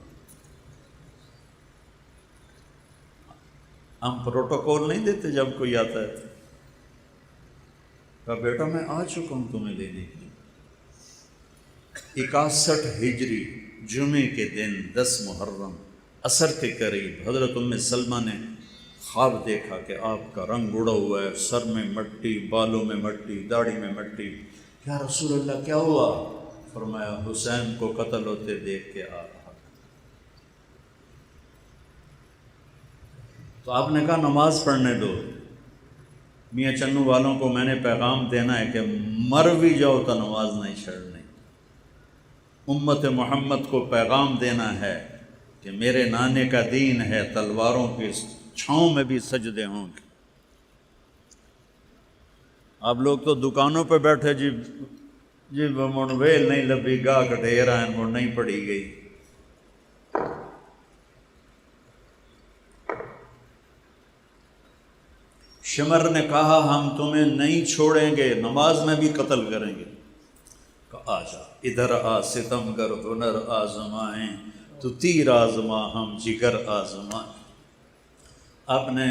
ہم پروٹوکول نہیں دیتے جب کوئی آتا ہے، کہا بیٹا میں آ چکا ہوں تمہیں لینے کے لیے۔ 61 ہجری جمعے کے دن 10 محرم عصر کے قریب حضرت ام سلمہ نے خواب دیکھا کہ آپ کا رنگ اڑا ہوا ہے، سر میں مٹی، بالوں میں مٹی، داڑھی میں مٹی۔ یا رسول اللہ کیا ہوا؟ فرمایا حسین کو قتل ہوتے دیکھ کے آ رہا۔ تو آپ نے کہا نماز پڑھنے دو، میاں چنو والوں کو میں نے پیغام دینا ہے کہ مر بھی جاؤ تو نماز نہیں چھڑنی۔ امت محمد کو پیغام دینا ہے کہ میرے نانے کا دین ہے، تلواروں کی چھاؤں میں بھی سجدے ہوں گے۔ آپ لوگ تو دکانوں پہ بیٹھے جی من ویل نہیں لبھی گاہ کٹھیرا من نہیں پڑی گئی۔ شمر نے کہا ہم تمہیں نہیں چھوڑیں گے، نماز میں بھی قتل کریں گے۔ کہا آجا ادھر آ ستم گر ہنر آزمائیں، تو تیر آزما ہم جگر آزمائیں۔ آپ نے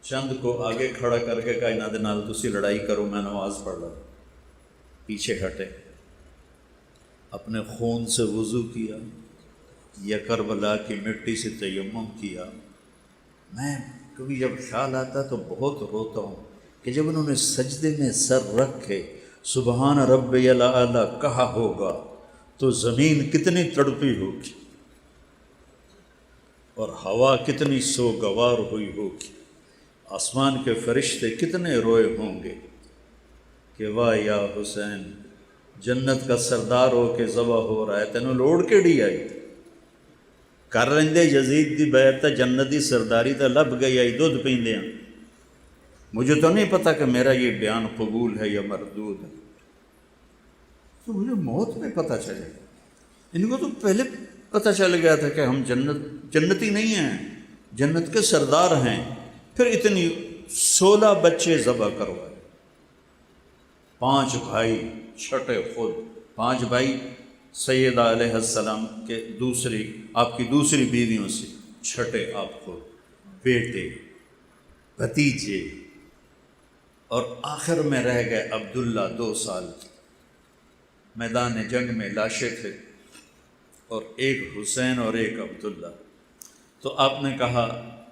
چند کو آگے کھڑا کر کے کہا انہاں دے نال تسی لڑائی کرو، میں نماز پڑھ رہا۔ پیچھے ہٹے، اپنے خون سے وضو کیا، یا کربلا کی مٹی سے تیمم کیا۔ میں کبھی جب خیال آتا تو بہت روتا ہوں کہ جب انہوں نے سجدے میں سر رکھ کے سبحان ربی الاعلی کہا ہوگا تو زمین کتنی تڑپی ہوگی اور ہوا کتنی سوگوار ہوئی ہوگی، آسمان کے فرشتے کتنے روئے ہوں گے کہ واہ یا حسین، جنت کا سردار ہو کے ذبح ہو رہا ہے، تینوں لوڑ کیڑی آئی کر رہندے یزید دی بیعت تے جنت دی سرداری تے لب گئی آئی دودھ پیندے ہیں۔ مجھے تو نہیں پتا کہ میرا یہ بیان قبول ہے یا مردود ہے، تو مجھے موت میں پتہ چلے گا۔ ان کو تو پہلے پتہ چل گیا تھا کہ ہم جنتی نہیں ہیں، جنت کے سردار ہیں، پھر اتنی 16 بچے ذبح کروائے، 5 بھائی چھٹے خود، 5 بھائی سیدہ علیہ السلام کے آپ کی دوسری بیویوں سے، چھٹے آپ خود، بیٹے، بھتیجے، اور آخر میں رہ گئے عبداللہ 2 سال کے۔ میدان جنگ میں لاشیں تھے، اور ایک حسین اور ایک عبداللہ۔ تو آپ نے کہا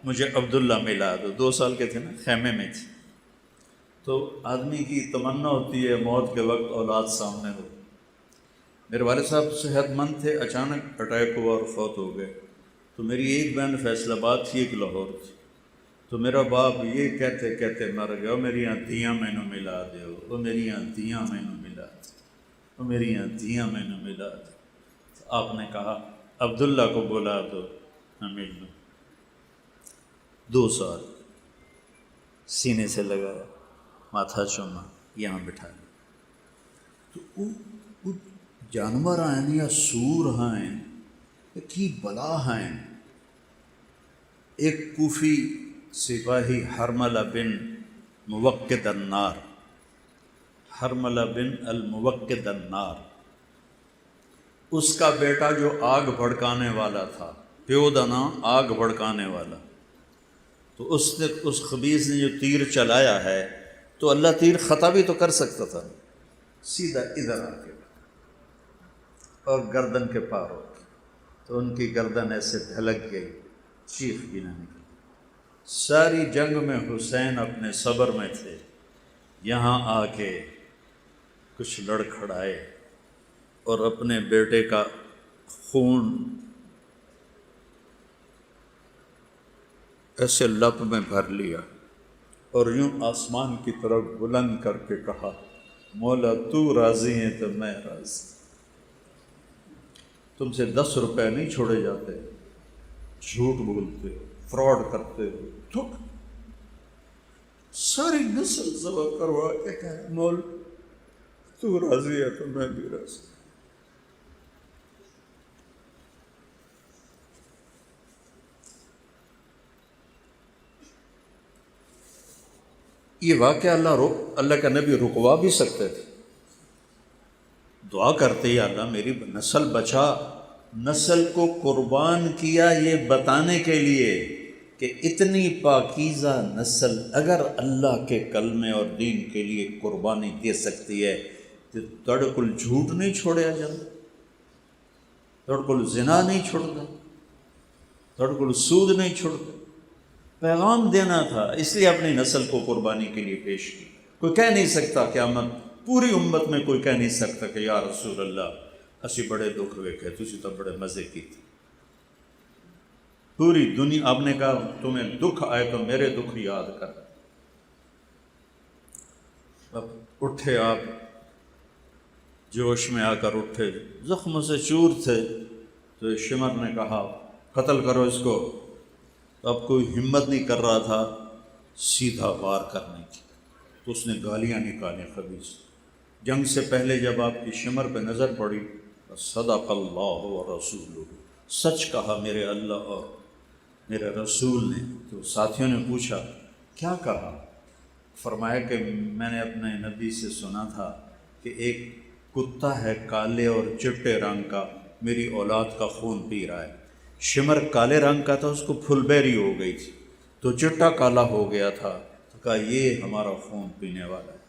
مجھے عبداللہ ملا دو، 2 سال کے تھے نا، خیمے میں تھے۔ تو آدمی کی تمنا ہوتی ہے موت کے وقت اولاد سامنے ہو۔ میرے والد صاحب صحت مند تھے، اچانک اٹیک ہوا اور فوت ہو گئے۔ تو میری ایک بہن فیصل آباد تھی، ایک لاہور تھی۔ تو میرا باپ یہ کہتے کہتے مر گیا، میریاں دھیاں مینوں ملا دیو، وہ میریاں دھیاں مینوں ملا دے، وہ میریاں دھیاں مینوں ملا دے۔ تو آپ نے کہا عبداللہ کو بلا دو، میں مل لوں۔ 2 سال سینے سے لگایا، ماتھا چوما، یہاں بٹھا لیا۔ تو وہ جانور ہیں یا سور ہیں کی بلا ہیں۔ ایک کوفی سپاہی حرملہ بن موقد النار، حرملہ بن الموقد النار، اس کا بیٹا جو آگ بھڑکانے والا تھا، پیو دا نام آگ بھڑکانے والا، تو اس خبیث نے جو تیر چلایا ہے تو اللہ تیر خطا بھی تو کر سکتا تھا، سیدھا ادھر آ کے اور گردن کے پار ہو گئی، تو ان کی گردن ایسے ڈھلک گئی، چیخ بھی نہ نکلی۔ ساری جنگ میں حسین اپنے صبر میں تھے، یہاں آ کے کچھ لڑکھڑائے اور اپنے بیٹے کا خون ایسے لب میں بھر لیا اور یوں آسمان کی طرف بلند کر کے کہا مولا تو راضی ہے تو میں راضی۔ تم سے 10 روپے نہیں چھوڑے جاتے، جھوٹ بولتے ہو، فراڈ کرتے ہو، تھک ساری نسل ذبح کروا کے کہا مولا تو راضی ہے تو میں بھی راضی۔ یہ واقعہ اللہ کا نبی رکوا بھی سکتے تھے، دعا کرتے یا اللہ میری نسل بچا، نسل کو قربان کیا یہ بتانے کے لیے کہ اتنی پاکیزہ نسل اگر اللہ کے کلمے اور دین کے لیے قربانی دے سکتی ہے تو تڑکل جھوٹ نہیں چھوڑیا جاتا، تڑکل زنا نہیں چھوڑتا، تڑکل سود نہیں چھوڑتا۔ پیغام دینا تھا، اس لیے اپنی نسل کو قربانی کے لیے پیش کی۔ کوئی کہہ نہیں سکتا قیامت پوری امت میں کوئی کہہ نہیں سکتا کہ یا رسول اللہ اسی بڑے دکھ ویکھے، تسی تو بڑے مزے کیتے۔ پوری دنیا، آپ نے کہا تمہیں دکھ آئے تو میرے دکھ یاد کر۔ اب اٹھے آپ جوش میں آ کر اٹھے، زخموں سے چور تھے، تو شمر نے کہا قتل کرو اس کو۔ تو اب کوئی ہمت نہیں کر رہا تھا سیدھا وار کرنے کی، تو اس نے گالیاں نکالی خبیث۔ جنگ سے پہلے جب آپ کی شمر پہ نظر پڑی، صدق اللہ و رسولہ، سچ کہا میرے اللہ اور میرے رسول نے۔ تو ساتھیوں نے پوچھا کیا کہا؟ فرمایا کہ میں نے اپنے نبی سے سنا تھا کہ ایک کتا ہے کالے اور چٹے رنگ کا، میری اولاد کا خون پی رہا ہے۔ شمر کالے رنگ کا تھا، اس کو پھل بیری ہو گئی تھی، تو چٹا کالا ہو گیا تھا، تو کہا یہ ہمارا خون پینے والا ہے۔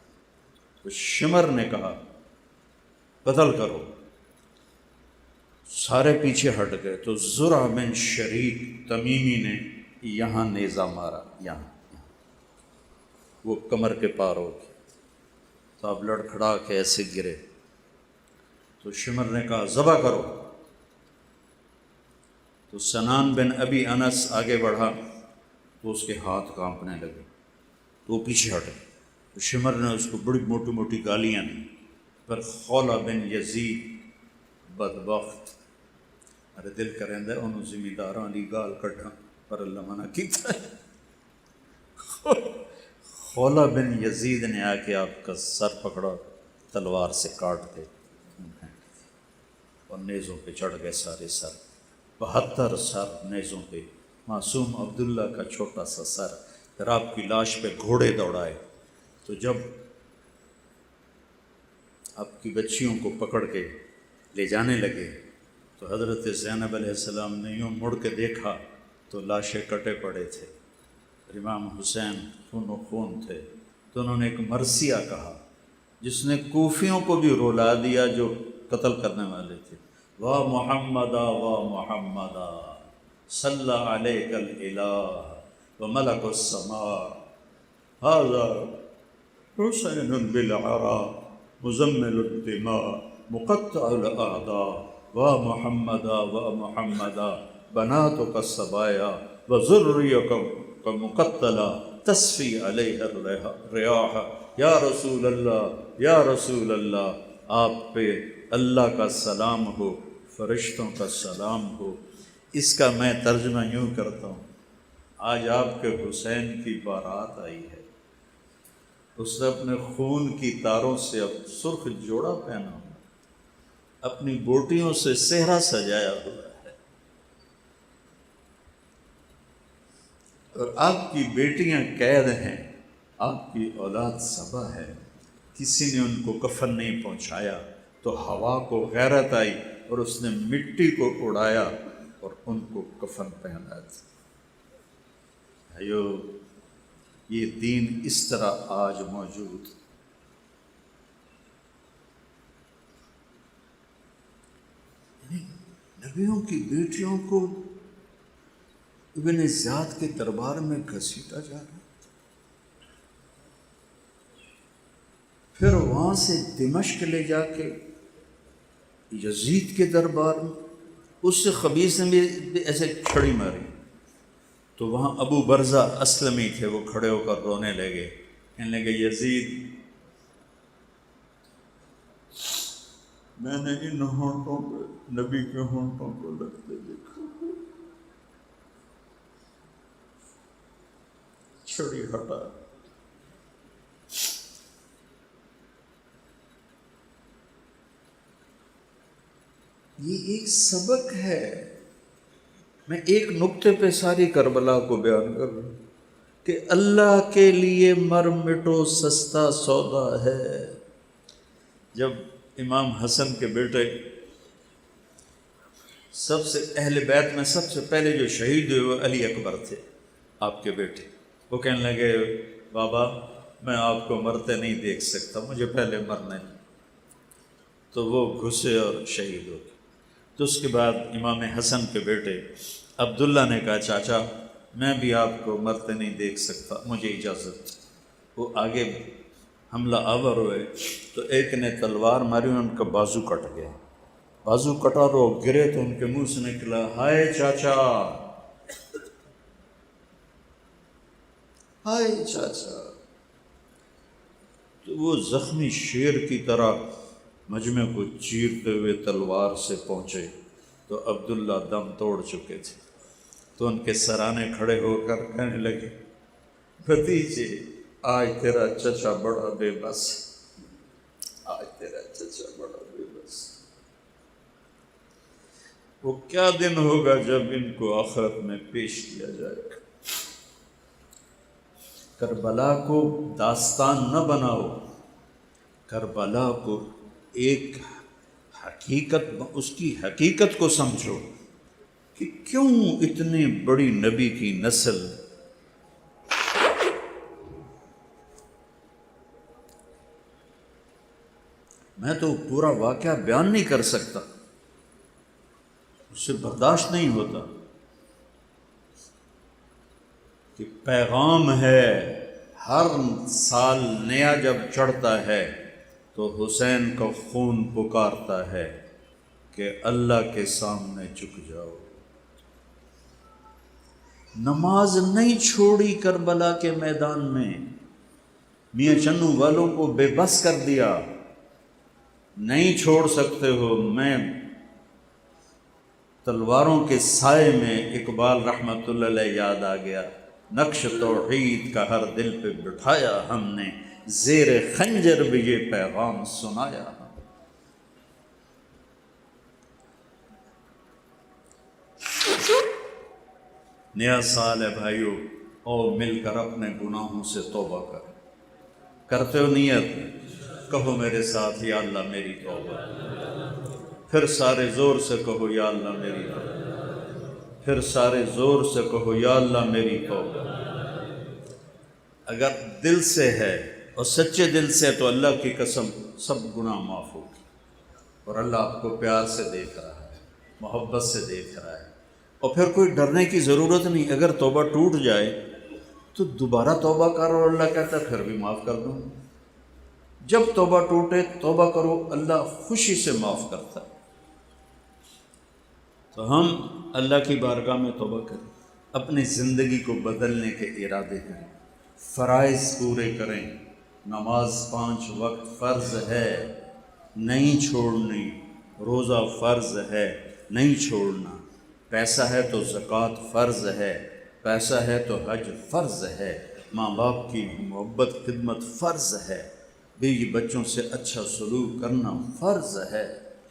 تو شمر نے کہا قتل کرو، سارے پیچھے ہٹ گئے۔ تو زرع بن شریک تمیمی نے یہاں نیزہ مارا، یہاں وہ کمر کے پار ہو گیا، تو اب لڑکھڑا کے ایسے گرے۔ تو شمر نے کہا ذبح کرو۔ تو سنان بن ابی انس آگے بڑھا تو اس کے ہاتھ کانپنے لگے، تو وہ پیچھے ہٹے۔ تو شمر نے اس کو بڑی موٹی موٹی گالیاں دی۔ پر خولہ بن یزید بدبخت، ارے دل کریں دے انہوں زمینداراں دی گال کٹھا، پر اللہ منع کیتا ہے۔ خولہ بن یزید نے آ کے آپ کا سر پکڑا، تلوار سے کاٹ کے اور نیزوں پہ چڑھ گئے سارے سر، 72 سر نیزوں پہ، معصوم عبداللہ کا چھوٹا سا سر۔ پھر آپ کی لاش پہ گھوڑے دوڑائے۔ تو جب آپ کی بچیوں کو پکڑ کے لے جانے لگے تو حضرت زینب علیہ السلام نے یوں مڑ کے دیکھا تو لاشیں کٹے پڑے تھے، امام حسین خون و خون تھے۔ تو انہوں نے ایک مرثیہ کہا جس نے کوفیوں کو بھی رولا دیا جو قتل کرنے والے تھے، واہ محمدا واہ محمدا صلی علیک الالہ و ملک السماء ھذا حسین بالعرا مزمل الدماء مقطع الاعداء واہ محمدا واہ محمدا بناتک الصبایا وذریک مقتلا تصفی علیہ الریاح۔ یا رسول اللہ یا رسول اللہ، آپ پہ اللہ کا سلام ہو، فرشتوں کا سلام ہو۔ اس کا میں ترجمہ یوں کرتا ہوں، آج آپ کے حسین کی بارات آئی ہے، اس نے اپنے خون کی تاروں سے اب سرخ جوڑا پہنا ہوا، اپنی بوٹیوں سے صحرا سجایا ہوا ہے، اور آپ کی بیٹیاں قید ہیں، آپ کی اولاد صبا ہے۔ کسی نے ان کو کفن نہیں پہنچایا، تو ہوا کو غیرت آئی اور اس نے مٹی کو اڑایا اور ان کو کفن پہنایا تھا۔ بھائیو، یہ دین اس طرح آج موجود، نبیوں کی بیٹیوں کو ابن زیاد کے دربار میں گھسیٹا جا رہا، پھر وہاں سے دمشق لے جا کے یزید کے دربار میں، اس سے خبیث نے بھی ایسے چھڑی ماری۔ تو وہاں ابو برزہ اسلمی تھے، وہ کھڑے ہو کر رونے لگے، کہنے لگے یزید، میں نے ان ہونٹوں پہ نبی کے ہونٹوں کو لگتے دیکھا، چھڑی ہٹا۔ یہ ایک سبق ہے۔ میں ایک نقطے پہ ساری کربلا کو بیان کر رہا ہوں کہ اللہ کے لیے مر مٹو سستا سودا ہے۔ جب امام حسن کے بیٹے، سب سے اہل بیت میں سب سے پہلے جو شہید ہوئے وہ علی اکبر تھے، آپ کے بیٹے، وہ کہنے لگے بابا میں آپ کو مرتے نہیں دیکھ سکتا، مجھے پہلے مرنا ہے۔ تو وہ گھسے اور شہید ہو گئے۔ تو اس کے بعد امام حسن کے بیٹے عبداللہ نے کہا چاچا میں بھی آپ کو مرتے نہیں دیکھ سکتا، مجھے اجازت۔ وہ آگے حملہ آور ہوئے تو ایک نے تلوار ماری، ان کا بازو کٹ گیا، بازو کٹا اور وہ گرے تو ان کے منہ سے نکلا ہائے چاچا، ہائے چاچا۔ تو وہ زخمی شیر کی طرح مجمع کو چیرتے ہوئے تلوار سے پہنچے تو عبداللہ دم توڑ چکے تھے، تو ان کے سرانے کھڑے ہو کر کہنے لگے، بھتیجے آج تیرا چچا بڑا بے بس، آج تیرا چچا بڑا بے بس۔ وہ کیا دن ہوگا جب ان کو آخرت میں پیش کیا جائے گا۔ کربلا کو داستان نہ بناؤ، کربلا کو ایک حقیقت، اس کی حقیقت کو سمجھو کہ کیوں اتنی بڑی نبی کی نسل میں تو پورا واقعہ بیان نہیں کر سکتا، اس سے برداشت نہیں ہوتا کہ پیغام ہے ہر سال نیا جب چڑھتا ہے تو حسین کا خون پکارتا ہے کہ اللہ کے سامنے جھک جاؤ۔ نماز نہیں چھوڑی کربلا کے میدان میں، میاں چنو والوں کو بے بس کر دیا، نہیں چھوڑ سکتے ہو۔ میں تلواروں کے سائے میں اقبال رحمۃ اللہ علیہ یاد آ گیا، نقش توحید کا ہر دل پہ بٹھایا ہم نے، زیر خنجر بھی یہ پیغام سنایا۔ نیا سال ہے بھائیو، اور مل کر اپنے گناہوں سے توبہ کرتے ہو نیت؟ کہو میرے ساتھ، یا اللہ میری توبہ۔ پھر سارے زور سے کہو، یا اللہ میری توبہ۔ پھر سارے زور سے کہو، یا اللہ میری توبہ۔ اگر دل سے ہے اور سچے دل سے تو اللہ کی قسم سب گناہ معاف ہوگی، اور اللہ آپ کو پیار سے دیکھ رہا ہے، محبت سے دیکھ رہا ہے، اور پھر کوئی ڈرنے کی ضرورت نہیں۔ اگر توبہ ٹوٹ جائے تو دوبارہ توبہ کرو، اللہ کہتا ہے پھر بھی معاف کر دوں۔ جب توبہ ٹوٹے توبہ کرو، اللہ خوشی سے معاف کرتا ہے۔ تو ہم اللہ کی بارگاہ میں توبہ کریں، اپنی زندگی کو بدلنے کے ارادے کریں، فرائض پورے کریں۔ نماز 5 وقت فرض ہے، نہیں چھوڑنی۔ روزہ فرض ہے، نہیں چھوڑنا۔ پیسہ ہے تو زکوٰۃ فرض ہے، پیسہ ہے تو حج فرض ہے، ماں باپ کی محبت خدمت فرض ہے، بیوی بچوں سے اچھا سلوک کرنا فرض ہے۔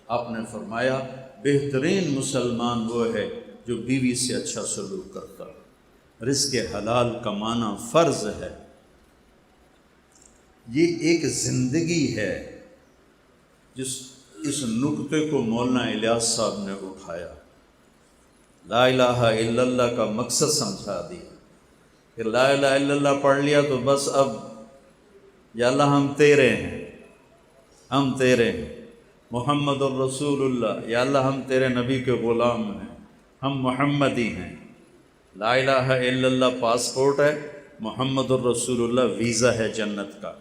آپ نے فرمایا بہترین مسلمان وہ ہے جو بیوی سے اچھا سلوک کرتا۔ رزق حلال کمانا فرض ہے۔ یہ ایک زندگی ہے اس نکتے کو مولانا الیاس صاحب نے اٹھایا، لا الہ الا اللہ کا مقصد سمجھا دیا کہ لا الہ الا اللہ پڑھ لیا تو بس اب یا اللہ ہم تیرے ہیں، ہم تیرے ہیں، محمد الرسول اللہ، یا اللہ ہم تیرے نبی کے غلام ہیں، ہم محمدی ہیں۔ لا الہ الا اللہ پاسپورٹ ہے، محمد الرسول اللہ ویزا ہے جنت کا،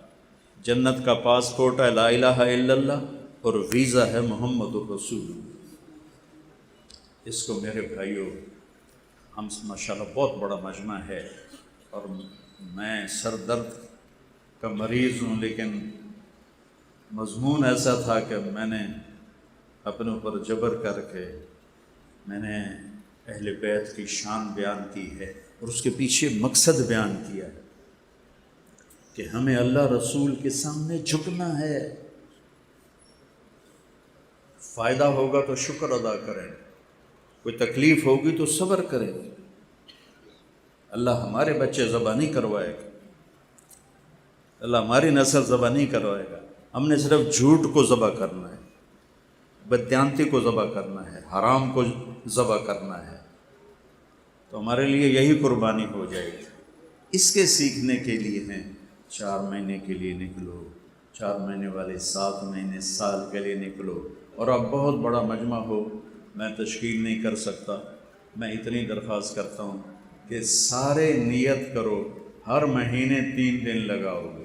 جنت کا پاسپورٹ ہے لا الہ الا اللہ، اور ویزا ہے محمد الرسول اللہ۔ اس کو میرے بھائیوں، ہم ماشاءاللہ بہت بڑا مجمع ہے، اور میں سر درد کا مریض ہوں، لیکن مضمون ایسا تھا کہ میں نے اپنے اوپر جبر کر کے میں نے اہل بیت کی شان بیان کی ہے، اور اس کے پیچھے مقصد بیان کیا ہے کہ ہمیں اللہ رسول کے سامنے جھکنا ہے۔ فائدہ ہوگا تو شکر ادا کریں، کوئی تکلیف ہوگی تو صبر کریں۔ اللہ ہمارے بچے ذبح نہیں کروائے گا، اللہ ہماری نسل ذبح نہیں کروائے گا۔ ہم نے صرف جھوٹ کو ذبح کرنا ہے، بددیانتی کو ذبح کرنا ہے، حرام کو ذبح کرنا ہے، تو ہمارے لیے یہی قربانی ہو جائے گی۔ اس کے سیکھنے کے لیے ہیں 4 مہینے کے لیے نکلو، 4 مہینے والے 7 مہینے سال کے لیے نکلو، اور اب بہت بڑا مجمع ہو میں تشکیل نہیں کر سکتا، میں اتنی درخواست کرتا ہوں کہ سارے نیت کرو، ہر مہینے 3 دن لگاؤ گے۔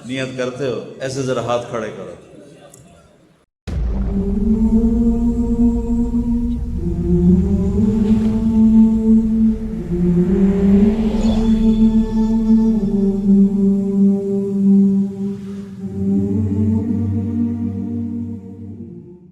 نیت کرتے ہو؟ ایسے ذرا ہاتھ کھڑے کرو۔